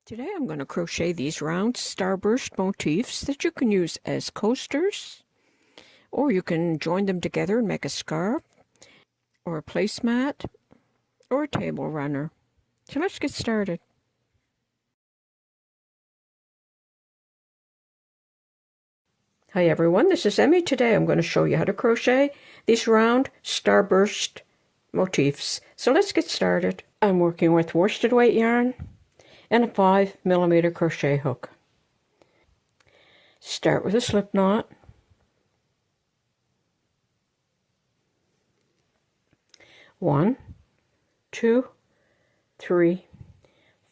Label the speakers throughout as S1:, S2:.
S1: Today I'm going to crochet these round starburst motifs that you can use as coasters, or you can join them together and make a scarf, or a placemat, or a table runner. So let's get started. Hi everyone, this is Emmy. Today I'm going to show you how to crochet these round starburst motifs. So let's get started. I'm working with worsted weight yarn and a 5mm crochet hook. Start with a slip knot. One, 2, 3,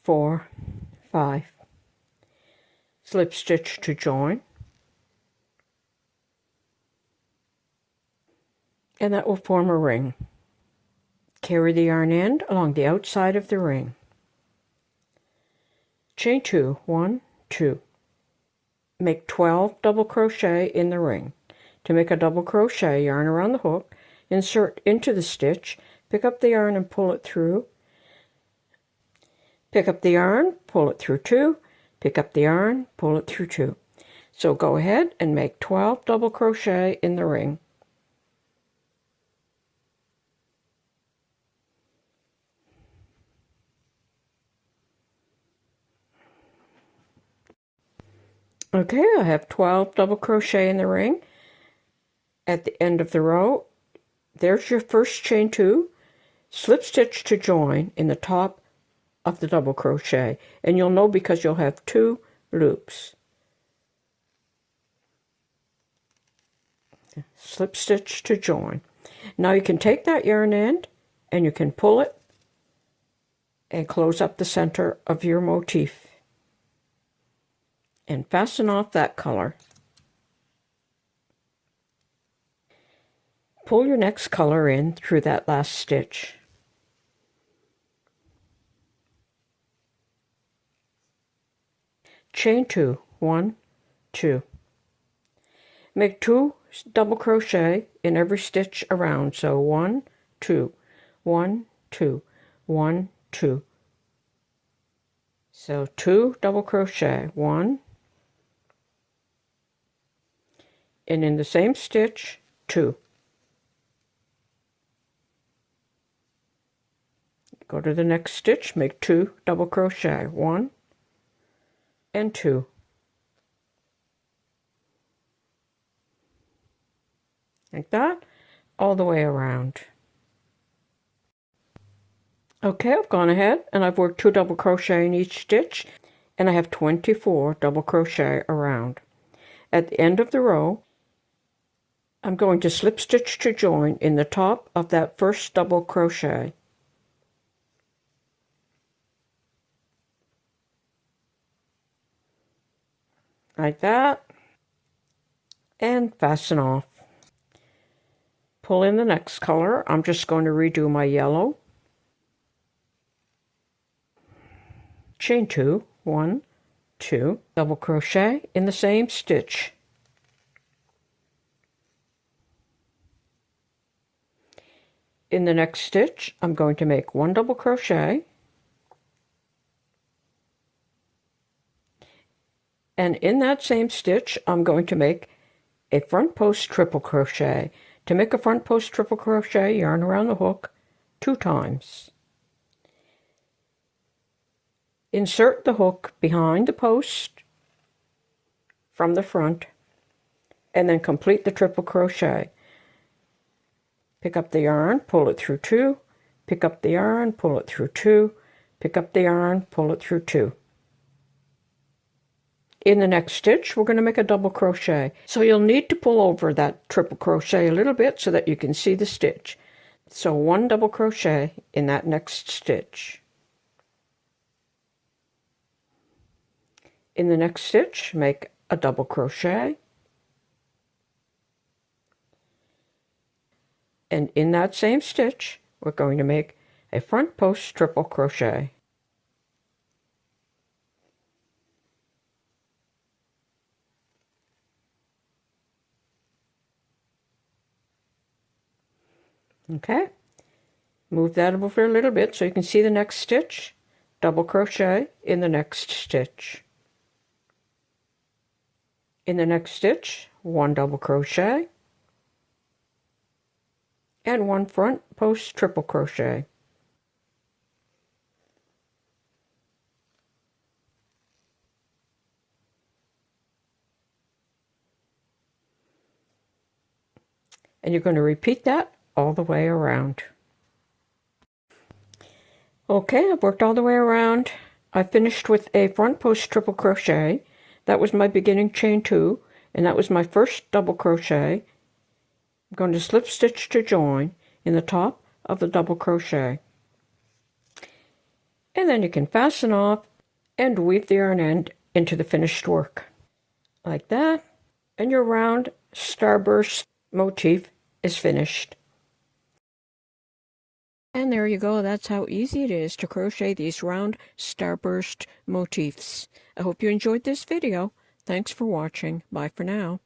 S1: 4, 5. Slip stitch to join. And that will form a ring. Carry the yarn end along the outside of the ring. Chain 2, 1, 2. Make 12 double crochet in the ring. To make a double crochet, yarn around the hook, insert into the stitch, pick up the yarn and pull it through. Pick up the yarn, pull it through 2, pick up the yarn, pull it through 2. So go ahead and make 12 double crochet in the ring. Okay, I have 12 double crochet in the ring. At the end of the row, there's your first chain 2, slip stitch to join in the top of the double crochet, and you'll know because you'll have 2 loops. Slip stitch to join. Now you can take that yarn end and you can pull it and close up the center of your motif and fasten off that color. Pull your next color in through that last stitch. Chain 2, 1, 2. Make 2 double crochet in every stitch around. So 1, 2, 1, 2, 1, 2. So 2 double crochet, 1, and in the same stitch, 2. Go to the next stitch, make 2 double crochet, 1 and 2. Like that, all the way around. Okay, I've gone ahead and I've worked 2 double crochet in each stitch, and I have 24 double crochet around. At the end of the row, I'm going to slip stitch to join in the top of that first double crochet. Like that, and fasten off. Pull in the next color. I'm just going to redo my yellow. Chain 2, 1, 2, double crochet in the same stitch. In the next stitch, I'm going to make 1 double crochet, and in that same stitch, I'm going to make a front post triple crochet. To make a front post triple crochet, yarn around the hook 2 times. Insert the hook behind the post from the front, and then complete the triple crochet. Pick up the yarn, pull it through 2, pick up the yarn, pull it through 2, pick up the yarn, pull it through 2. In the next stitch, we're going to make a double crochet. So you'll need to pull over that triple crochet a little bit so that you can see the stitch. So 1 double crochet in that next stitch. In the next stitch, make a double crochet. And in that same stitch, we're going to make a front post triple crochet. Okay, move that over a little bit so you can see the next stitch. double crochet in the next stitch. In the next stitch, 1 double crochet and 1 front post triple crochet. And you're going to repeat that all the way around. Okay, I've worked all the way around. I finished with a front post triple crochet. That was my beginning chain 2, and that was my first double crochet. I'm going to slip stitch to join in the top of the double crochet. And then you can fasten off and weave the yarn end into the finished work. Like that, and your round starburst motif is finished. And there you go. That's how easy it is to crochet these round starburst motifs. I hope you enjoyed this video. Thanks for watching. Bye for now.